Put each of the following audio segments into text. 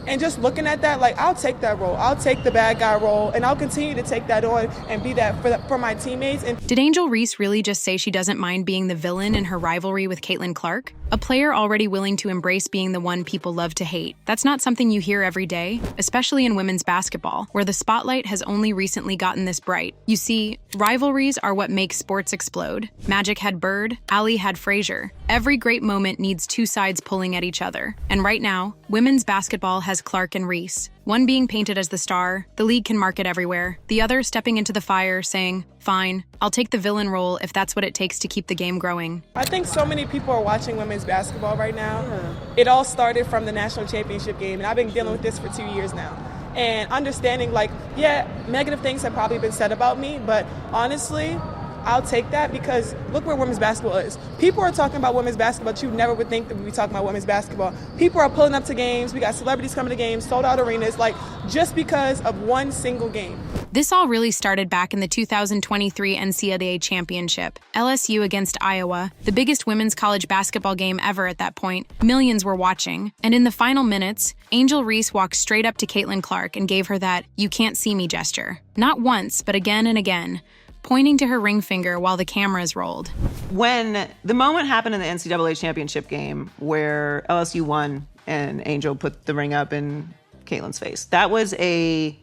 And just looking at that, like, I'll take that role. I'll take the bad guy role, and I'll continue to take that on and be that for my teammates. And did Angel Reese really just say she doesn't mind being the villain in her rivalry with Caitlin Clark? A player already willing to embrace being the one people love to hate. That's not something you hear every day, especially in women's basketball, where the spotlight has only recently gotten this bright. You see, rivalries are what make sports explode. Magic had Bird, Ali had Frazier. Every great moment needs two sides pulling at each other. And right now, women's basketball has Clark and Reese. One being painted as the star, the league can mark it everywhere. The other stepping into the fire, saying, fine, I'll take the villain role if that's what it takes to keep the game growing. I think so many people are watching women's basketball right now. It all started from the national championship game, and I've been dealing with this for 2 years now. And understanding, like, yeah, negative things have probably been said about me, but honestly, I'll take that because look where women's basketball is. People are talking about women's basketball, but you never would think that we'd be talking about women's basketball. People are pulling up to games. We got celebrities coming to games, sold out arenas, like just because of one single game. This all really started back in the 2023 NCAA championship. LSU against Iowa, the biggest women's college basketball game ever at that point. Millions were watching. And in the final minutes, Angel Reese walked straight up to Caitlin Clark and gave her that "you can't see me" gesture. Not once, but again and again, pointing to her ring finger while the cameras rolled. When the moment happened in the NCAA championship game where LSU won and Angel put the ring up in Caitlin's face, that was a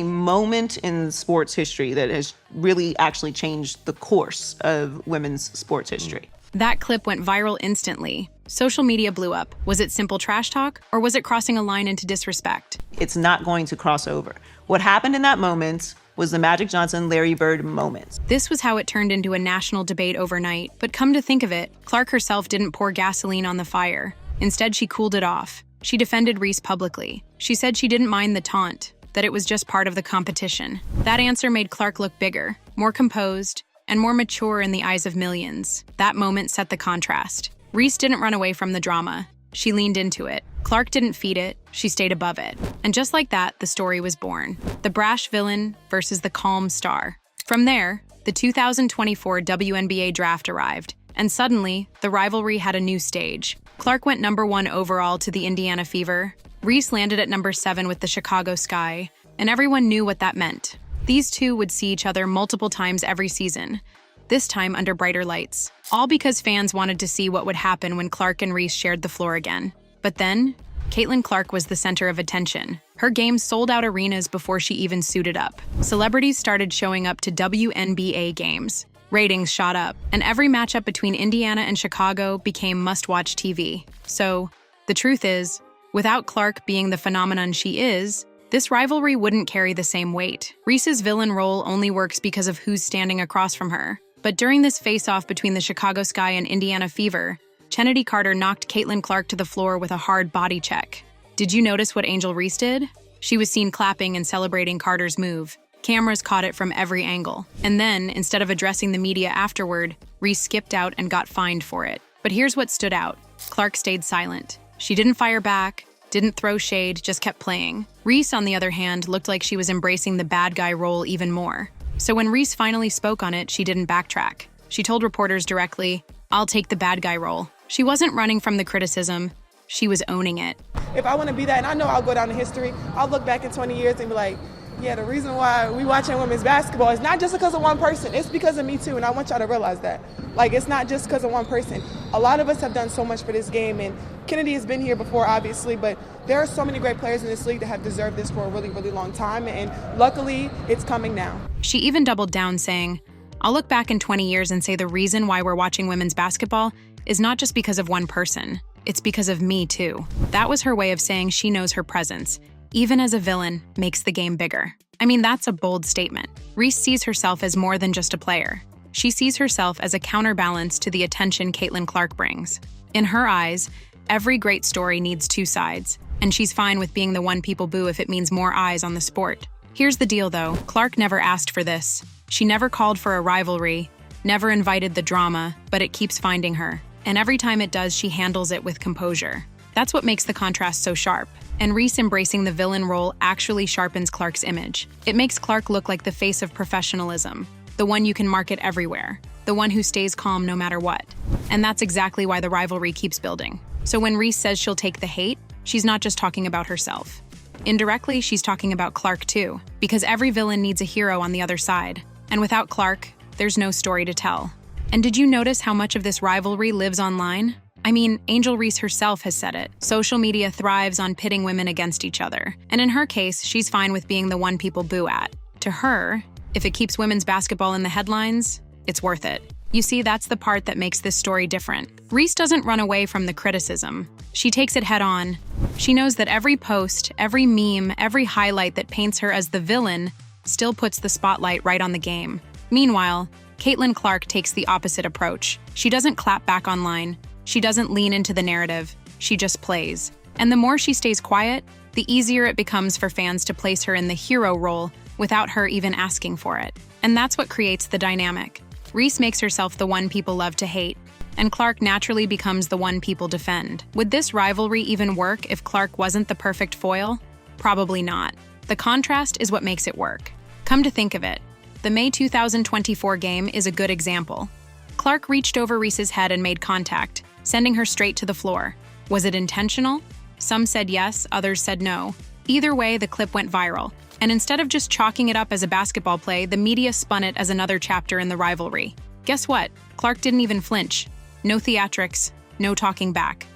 moment in sports history that has really actually changed the course of women's sports history. That clip went viral instantly. Social media blew up. Was it simple trash talk, or was it crossing a line into disrespect? It's not going to cross over. What happened in that moment was the Magic Johnson-Larry Bird moment. This was how it turned into a national debate overnight. But come to think of it, Clark herself didn't pour gasoline on the fire. Instead, she cooled it off. She defended Reese publicly. She said she didn't mind the taunt, that it was just part of the competition. That answer made Clark look bigger, more composed, and more mature in the eyes of millions. That moment set the contrast. Reese didn't run away from the drama. She leaned into it. Clark didn't feed it. She stayed above it. And just like that, the story was born. The brash villain versus the calm star. From there, the 2024 WNBA draft arrived, and suddenly, the rivalry had a new stage. Clark went #1 overall to the Indiana Fever. Reese landed at #7 with the Chicago Sky, and everyone knew what that meant. These two would see each other multiple times every season, this time under brighter lights, all because fans wanted to see what would happen when Clark and Reese shared the floor again. But then, Caitlin Clark was the center of attention. Her games sold out arenas before she even suited up. Celebrities started showing up to WNBA games. Ratings shot up, and every matchup between Indiana and Chicago became must-watch TV. So, the truth is, without Clark being the phenomenon she is, this rivalry wouldn't carry the same weight. Reese's villain role only works because of who's standing across from her. But during this face-off between the Chicago Sky and Indiana Fever, Chennedy Carter knocked Caitlin Clark to the floor with a hard body check. Did you notice what Angel Reese did? She was seen clapping and celebrating Carter's move. Cameras caught it from every angle. And then, instead of addressing the media afterward, Reese skipped out and got fined for it. But here's what stood out. Clark stayed silent. She didn't fire back, didn't throw shade, just kept playing. Reese, on the other hand, looked like she was embracing the bad guy role even more. So when Reese finally spoke on it, she didn't backtrack. She told reporters directly, "I'll take the bad guy role." She wasn't running from the criticism. She was owning it. If I want to be that, and I know I'll go down in history, I'll look back in 20 years and be like, yeah, the reason why we watching women's basketball is not just because of one person. It's because of me too, and I want y'all to realize that. Like, it's not just because of one person. A lot of us have done so much for this game, and Kennedy has been here before, obviously, but there are so many great players in this league that have deserved this for a really, really long time, and luckily, it's coming now. She even doubled down, saying, "I'll look back in 20 years and say the reason why we're watching women's basketball is not just because of one person. It's because of me, too." That was her way of saying she knows her presence, even as a villain, makes the game bigger. I mean, that's a bold statement. Reese sees herself as more than just a player. She sees herself as a counterbalance to the attention Caitlin Clark brings. In her eyes, every great story needs two sides, and she's fine with being the one people boo if it means more eyes on the sport. Here's the deal, though. Clark never asked for this. She never called for a rivalry, never invited the drama, but it keeps finding her. And every time it does, she handles it with composure. That's what makes the contrast so sharp. And Reese embracing the villain role actually sharpens Clark's image. It makes Clark look like the face of professionalism, the one you can market everywhere, the one who stays calm no matter what. And that's exactly why the rivalry keeps building. So when Reese says she'll take the hate, she's not just talking about herself. Indirectly, she's talking about Clark too, because every villain needs a hero on the other side. And without Clark, there's no story to tell. And did you notice how much of this rivalry lives online? I mean, Angel Reese herself has said it. Social media thrives on pitting women against each other. And in her case, she's fine with being the one people boo at. To her, if it keeps women's basketball in the headlines, it's worth it. You see, that's the part that makes this story different. Reese doesn't run away from the criticism. She takes it head on. She knows that every post, every meme, every highlight that paints her as the villain still puts the spotlight right on the game. Meanwhile, Caitlin Clark takes the opposite approach. She doesn't clap back online. She doesn't lean into the narrative. She just plays. And the more she stays quiet, the easier it becomes for fans to place her in the hero role without her even asking for it. And that's what creates the dynamic. Reese makes herself the one people love to hate, and Clark naturally becomes the one people defend. Would this rivalry even work if Clark wasn't the perfect foil? Probably not. The contrast is what makes it work. Come to think of it, the May 2024 game is a good example. Clark reached over Reese's head and made contact, sending her straight to the floor. Was it intentional? Some said yes, others said no. Either way, the clip went viral. And instead of just chalking it up as a basketball play, the media spun it as another chapter in the rivalry. Guess what? Clark didn't even flinch. No theatrics, no talking back.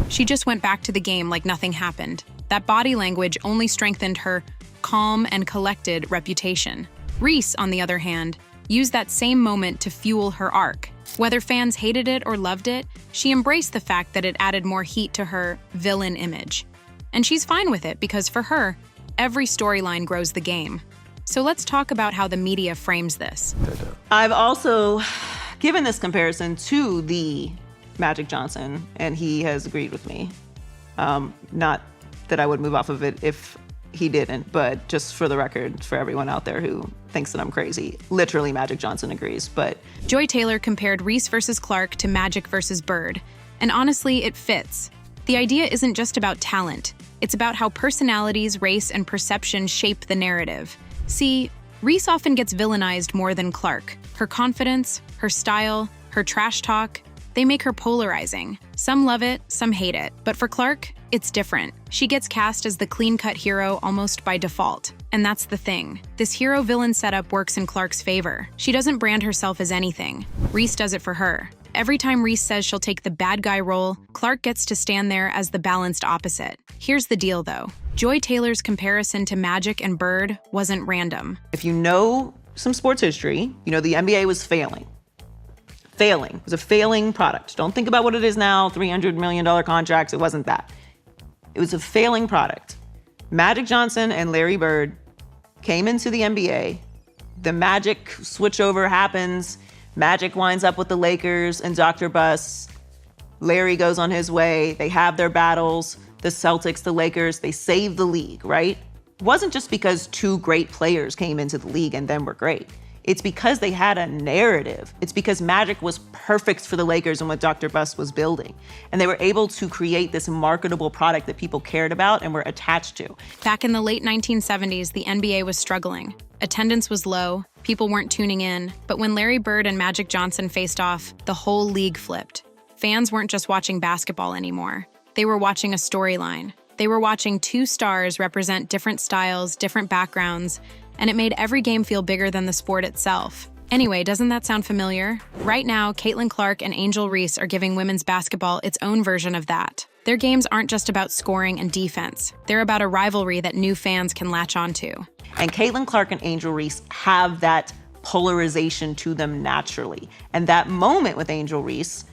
She just went back to the game like nothing happened. That body language only strengthened her calm and collected reputation. Reese, on the other hand, used that same moment to fuel her arc. Whether fans hated it or loved it, she embraced the fact that it added more heat to her villain image. And she's fine with it because for her, every storyline grows the game. So let's talk about how the media frames this. I've also given this comparison to the Magic Johnson, and he has agreed with me. Not that I would move off of it if he didn't, but just for the record, for everyone out there who thinks that I'm crazy, literally Magic Johnson agrees, but... Joy Taylor compared Reese versus Clark to Magic versus Bird, and honestly, it fits. The idea isn't just about talent. It's about how personalities, race, and perception shape the narrative. See, Reese often gets villainized more than Clark. Her confidence, her style, her trash talk, they make her polarizing. Some love it, some hate it. But for Clark, it's different. She gets cast as the clean-cut hero almost by default. And that's the thing. This hero-villain setup works in Clark's favor. She doesn't brand herself as anything. Reese does it for her. Every time Reese says she'll take the bad guy role, Clark gets to stand there as the balanced opposite. Here's the deal, though. Joy Taylor's comparison to Magic and Bird wasn't random. If you know some sports history, you know the NBA was failing. It was a failing product. Don't think about what it is now, $300 million contracts. It wasn't that. It was a failing product. Magic Johnson and Larry Bird came into the NBA. The Magic switchover happens. Magic winds up with the Lakers and Dr. Buss. Larry goes on his way. They have their battles. The Celtics, the Lakers, they save the league, right? It wasn't just because two great players came into the league and then were great. It's because they had a narrative. It's because Magic was perfect for the Lakers and what Dr. Buss was building. And they were able to create this marketable product that people cared about and were attached to. Back in the late 1970s, the NBA was struggling. Attendance was low, people weren't tuning in. But when Larry Bird and Magic Johnson faced off, the whole league flipped. Fans weren't just watching basketball anymore. They were watching a storyline. They were watching two stars represent different styles, different backgrounds, and it made every game feel bigger than the sport itself. Anyway, doesn't that sound familiar? Right now, Caitlin Clark and Angel Reese are giving women's basketball its own version of that. Their games aren't just about scoring and defense. They're about a rivalry that new fans can latch onto. And Caitlin Clark and Angel Reese have that polarization to them naturally. And that moment with Angel Reese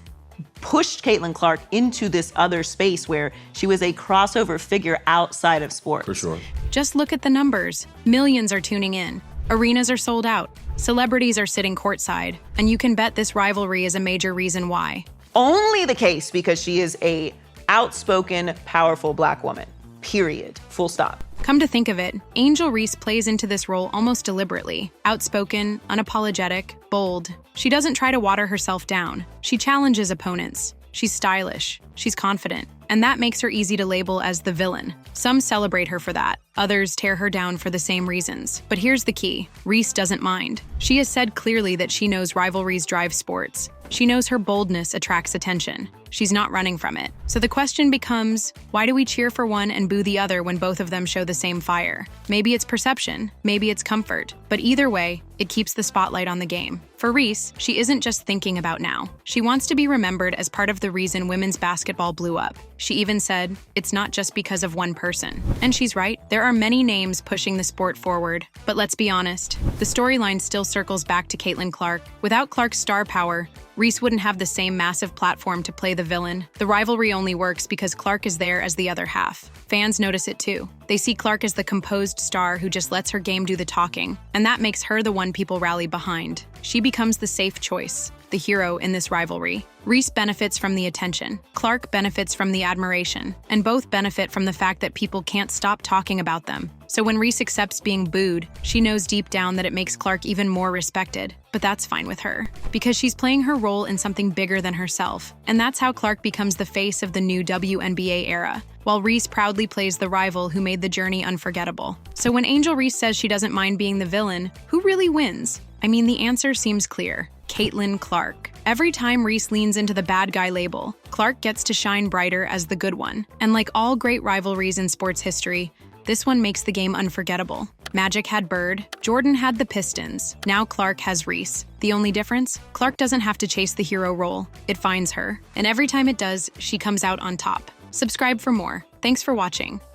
pushed Caitlin Clark into this other space where she was a crossover figure outside of sports. For sure. Just look at the numbers. Millions are tuning in. Arenas are sold out. Celebrities are sitting courtside. And you can bet this rivalry is a major reason why. Only the case because she is a outspoken, powerful Black woman. Period. Full stop. Come to think of it, Angel Reese plays into this role almost deliberately. Outspoken, unapologetic, bold. She doesn't try to water herself down. She challenges opponents. She's stylish. She's confident. And that makes her easy to label as the villain. Some celebrate her for that. Others tear her down for the same reasons. But here's the key. Reese doesn't mind. She has said clearly that she knows rivalries drive sports. She knows her boldness attracts attention. She's not running from it. So the question becomes, why do we cheer for one and boo the other when both of them show the same fire? Maybe it's perception, maybe it's comfort, but either way, it keeps the spotlight on the game. For Reese, she isn't just thinking about now. She wants to be remembered as part of the reason women's basketball blew up. She even said, it's not just because of one person. And she's right, there are many names pushing the sport forward. But let's be honest, the storyline still circles back to Caitlin Clark. Without Clark's star power, Reese wouldn't have the same massive platform to play the villain. The rivalry only works because Clark is there as the other half. Fans notice it too. They see Clark as the composed star who just lets her game do the talking, and that makes her the one people rally behind. She becomes the safe choice, the hero in this rivalry. Reese benefits from the attention, Clark benefits from the admiration, and both benefit from the fact that people can't stop talking about them. So when Reese accepts being booed, she knows deep down that it makes Clark even more respected. But that's fine with her, because she's playing her role in something bigger than herself. And that's how Clark becomes the face of the new WNBA era, while Reese proudly plays the rival who made the journey unforgettable. So when Angel Reese says she doesn't mind being the villain, who really wins? I mean, the answer seems clear. Caitlin Clark. Every time Reese leans into the bad guy label, Clark gets to shine brighter as the good one. And like all great rivalries in sports history, this one makes the game unforgettable. Magic had Bird, Jordan had the Pistons, now Clark has Reese. The only difference? Clark doesn't have to chase the hero role, it finds her. And every time it does, she comes out on top. Subscribe for more. Thanks for watching.